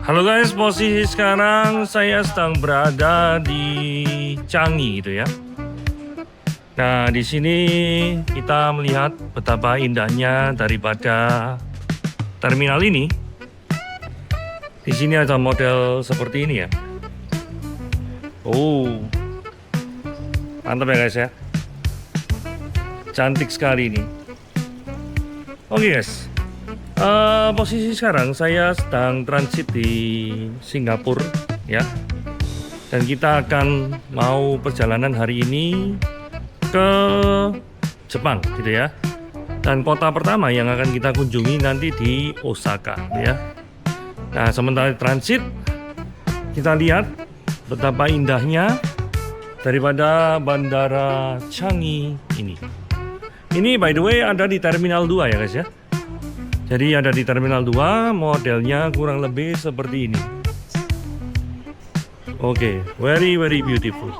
Halo guys, posisi sekarang saya sedang berada di Changi gitu ya. Nah, di sini kita melihat betapa indahnya daripada terminal ini. Di sini ada model seperti ini ya. Oh, mantap ya guys ya. Cantik sekali ini. Oke guys. Posisi sekarang saya sedang transit di Singapura ya, dan kita akan mau perjalanan hari ini ke Jepang gitu ya. Dan kota pertama yang akan kita kunjungi nanti di Osaka ya. Nah, sementara transit kita lihat betapa indahnya daripada Bandara Changi ini. Ini by the way ada di Terminal 2 ya guys ya. Jadi ada di Terminal 2, modelnya kurang lebih seperti ini. Oke, very beautiful.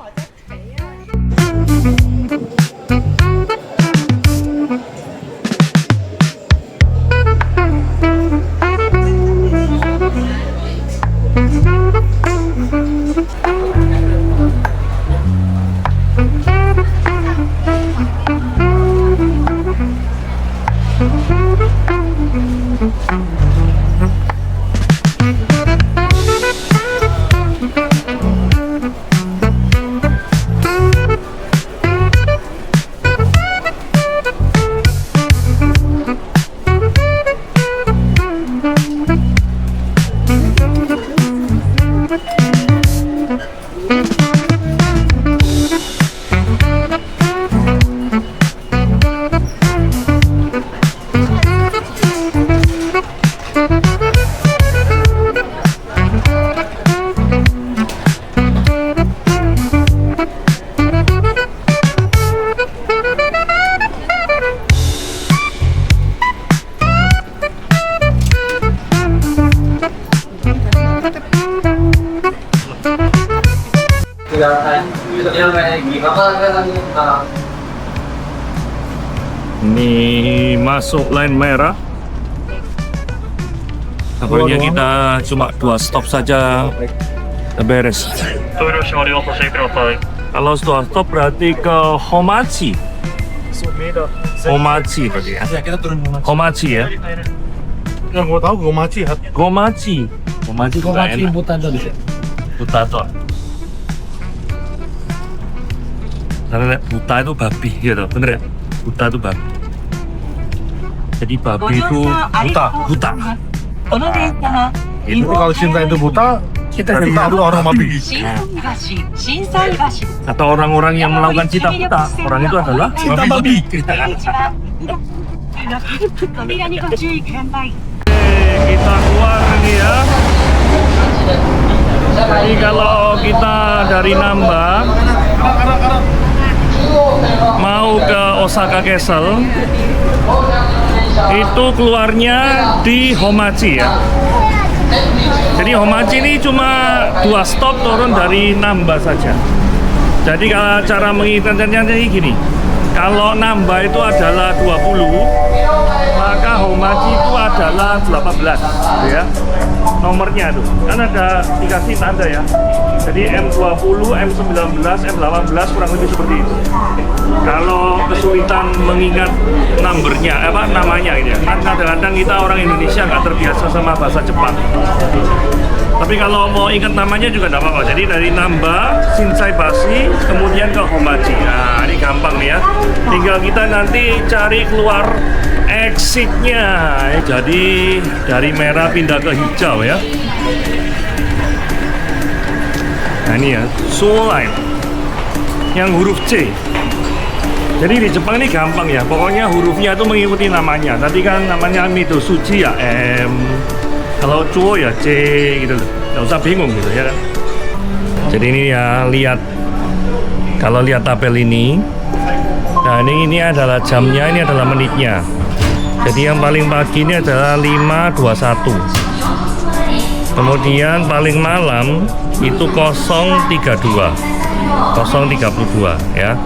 Ini masuk line merah. Kabarnya kita cuma 2 stop saja beres. Kalau 2 stop berarti ke Homachi. Homachi berarti ya. Ya, kita turun Homachi ya. Yang gua tahu Gomachi. Gomachi Butato di sini. Butato. Karena buta itu babi gitu, bener ya? Buta itu babi. Jadi babi itu buta. Itu kalau cinta itu buta, kita itu orang babi. Atau orang-orang yang melakukan cinta buta, orang itu adalah Cinta babi. Kita keluar nih ya. Jadi kalau kita dari Namba mau ke Osaka Castle, itu keluarnya di Homachi ya. Jadi Homachi ini cuma 2 stop turun dari Namba saja. Jadi kalau cara mengitanya gini, kalau Namba itu adalah 20, maka Homachi itu adalah 18 ya. Nomornya tuh kan ada dikasih tanda ya. Jadi M20, M19, M18 kurang lebih seperti itu. Kalau kesulitan mengingat namanya gitu ya. Kan kadang-kadang kita orang Indonesia nggak terbiasa sama bahasa Jepang. Tapi kalau mau ingat namanya juga tidak apa-apa. Jadi dari Namba, Shinsaibashi, kemudian ke Homachi. Nah, ini gampang nih ya. Tinggal kita nanti cari keluar exitnya. Jadi dari merah pindah ke hijau ya. Nah ini ya, Seoul Line yang huruf C. Jadi di Jepang ini gampang ya, pokoknya hurufnya itu mengikuti namanya. Tadi kan namanya Midosuchi ya M, kalau Chuo ya C gitu loh. Nggak usah bingung gitu ya kan. Jadi ini ya, lihat, kalau lihat tabel ini, nah ini adalah jamnya, ini adalah menitnya. Jadi yang paling pagi ini adalah 5.21. Kemudian paling malam itu 0.32 ya.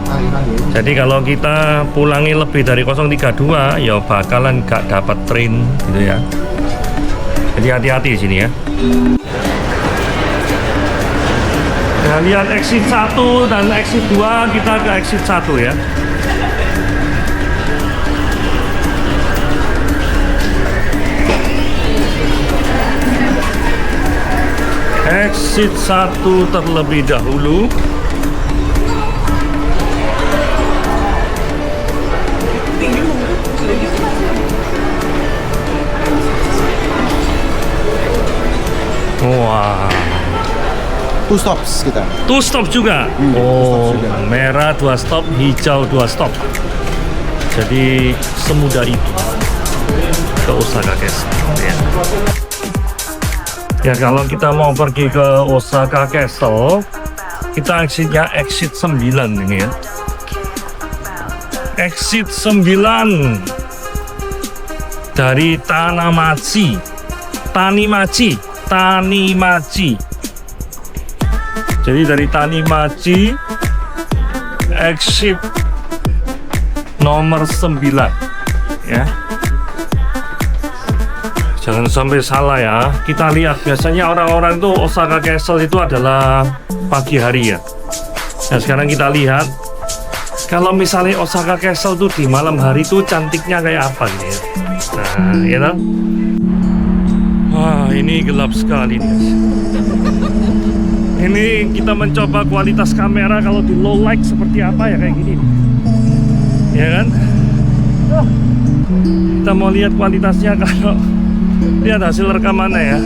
Jadi kalau kita pulangi lebih dari 0.32 ya bakalan gak dapat train gitu ya. Jadi hati-hati di sini ya. Nah, lihat exit 1 dan exit 2, kita ke exit 1 ya. Exit 1 terlebih dahulu. Wah, Two stops kita. 2 stop juga. stop juga. Merah 2 stop, hijau 2 stop. Jadi semudah itu ke Osaka Castle ya. Ya, kalau kita mau pergi ke Osaka Castle, kita exitnya exit 9 ini ya. Exit 9 dari Tanimachi. Jadi dari Tanimachi exit nomor 9 ya. Jangan sampai salah ya. Kita lihat biasanya orang-orang itu Osaka Castle itu adalah pagi hari ya. Nah, sekarang kita lihat kalau misalnya Osaka Castle tuh di malam hari tuh cantiknya kayak apa gitu ya. Nah, ya kan? Wah, ini gelap sekali nih. Ini kita mencoba kualitas kamera kalau di low light seperti apa ya, kayak gini. Ya kan? Kita mau lihat kualitasnya kalau lihat hasil rekamannya ya.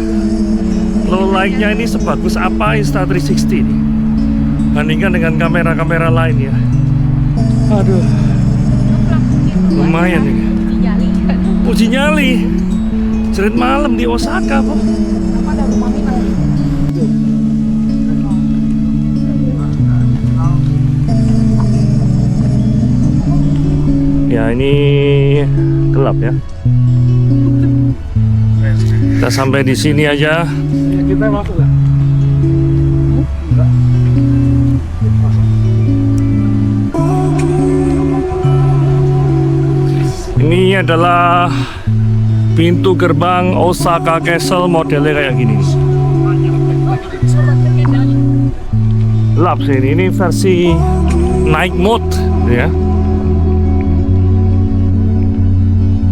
Low light-nya ini sebagus apa Insta360 ini bandingkan dengan kamera-kamera lain ya. Aduh, lumayan nih. Uji nyali jerit malam di Osaka kok. Ya, ini gelap ya. Kita sampai di sini aja. Kita masuk lah. Ini adalah pintu gerbang Osaka Castle, modelnya kayak gini. Gelap sih ini versi night mode ya.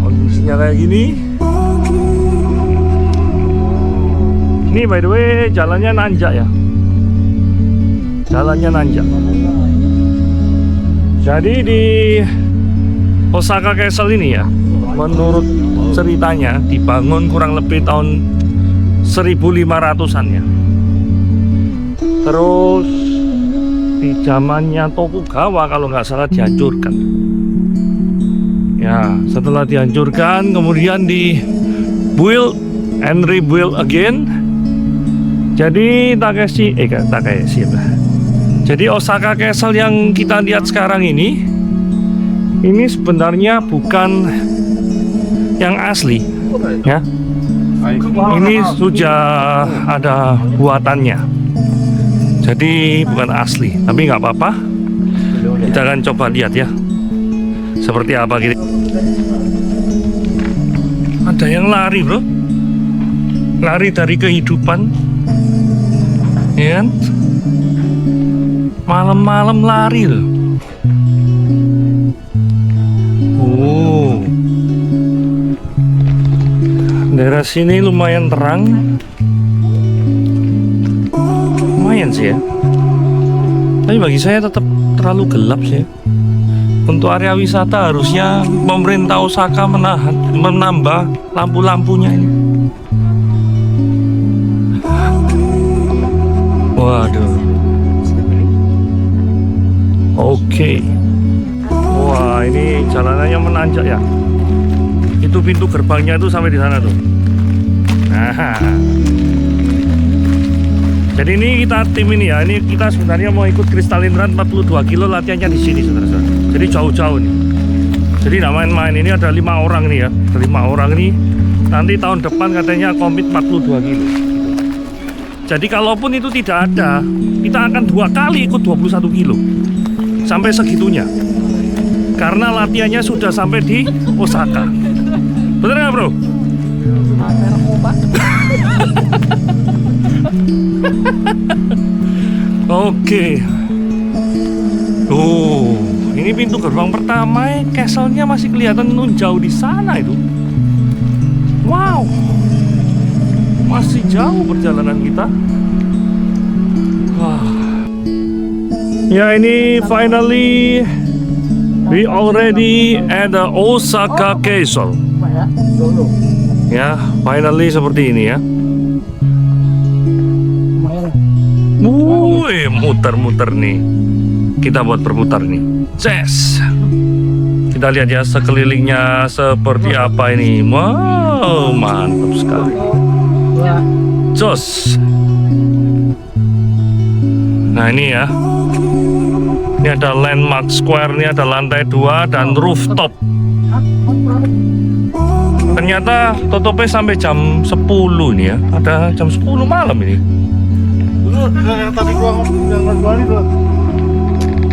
Kondisinya kayak gini. Ini by the way jalannya nanjak ya. Jalannya nanjak. Jadi di Osaka Castle ini ya, menurut ceritanya dibangun kurang lebih tahun 1500-an ya. Terus di zamannya Tokugawa kalau nggak salah dihancurkan. Ya, setelah dihancurkan kemudian di-build and rebuild again. Jadi Takeshi Jadi Osaka Castle yang kita lihat sekarang ini sebenarnya bukan yang asli ya. Ini sudah ada buatannya. Jadi bukan asli, tapi nggak apa-apa. Kita akan coba lihat ya. Seperti apa gitu. Ada yang lari, bro. Lari dari kehidupan. Ya kan? Malam-malam lari loh. Oh. Daerah sini lumayan terang. Lumayan sih ya. Tapi bagi saya tetap terlalu gelap sih ya. Untuk area wisata harusnya pemerintah Osaka menambah lampu-lampunya ini. Waduh. Oke. Wah, ini jalanannya menanjak ya. Itu pintu gerbangnya itu sampai di sana tuh. Nah. Jadi ini kita tim ini ya. Ini kita sebenarnya mau ikut Crystalline Run 42 kilo, latihannya di sini, saudara-saudara. Jadi jauh-jauh nih. Jadi nggak main-main. Ini ada 5 orang nih ya. Ada 5 orang nih. Nanti tahun depan katanya komit 42 kilo. Jadi kalaupun itu tidak ada, kita akan 2 kali ikut 21 kilo. Sampai segitunya. Karena latihannya sudah sampai di Osaka. Bener nggak, bro? Oke. Oh, ini pintu gerbang pertama. Castle-nya masih kelihatan jauh di sana itu. Wow. Masih jauh perjalanan kita. Wah. Ya, ini finally we already at the Osaka Castle. Ya, finally seperti ini ya. Wih, muter-muter nih. Kita buat berputar nih. Yes. Kita lihat ya sekelilingnya seperti apa ini. Wow, mantap sekali. Jos. Nah, ini ya. Ini ada landmark square, ini ada lantai 2 dan rooftop. Ternyata tutupnya sampai jam 10 nih ya. Ada jam 10 malam ini. Dulu yang tadi gua yang jual itu.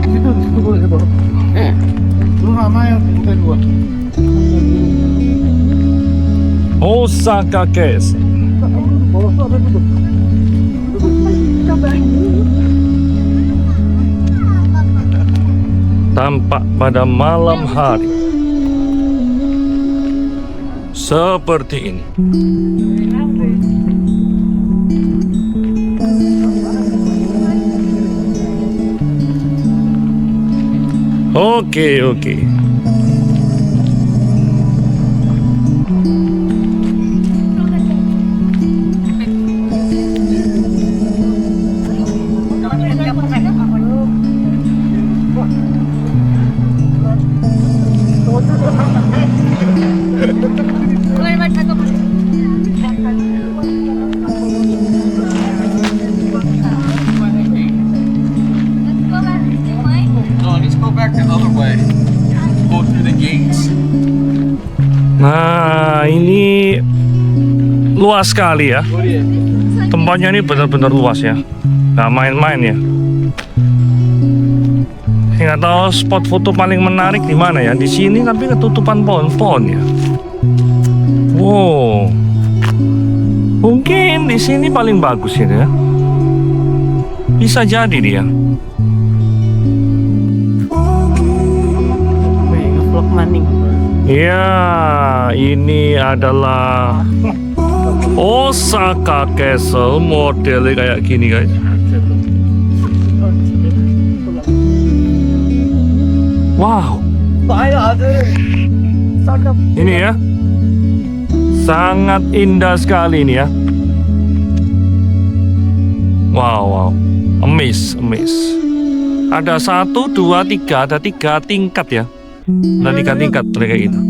Situ boleh itu. Dulu nama yang bukan gua. Osaka Castle. Tampak pada malam hari seperti ini. Oke. No, let's go back the other way. Go through the gates. Nah, ini luas sekali ya. Tempatnya ini benar-benar luas ya. Nggak main-main ya. Saya nggak tahu spot foto paling menarik di mana ya. Di sini tapi ketutupan pohon-pohon ya. Wow. Mungkin di sini paling bagus ini ya. Bisa jadi dia. Ngevlog maning. Ya, ini adalah Osaka Castle, modelnya kayak gini guys. Wow, ini ya, sangat indah sekali ini ya. Wow, amaze. Ada 1, 2, 3, ada 3 tingkat ya. Ada 3 tingkat kayak gitu.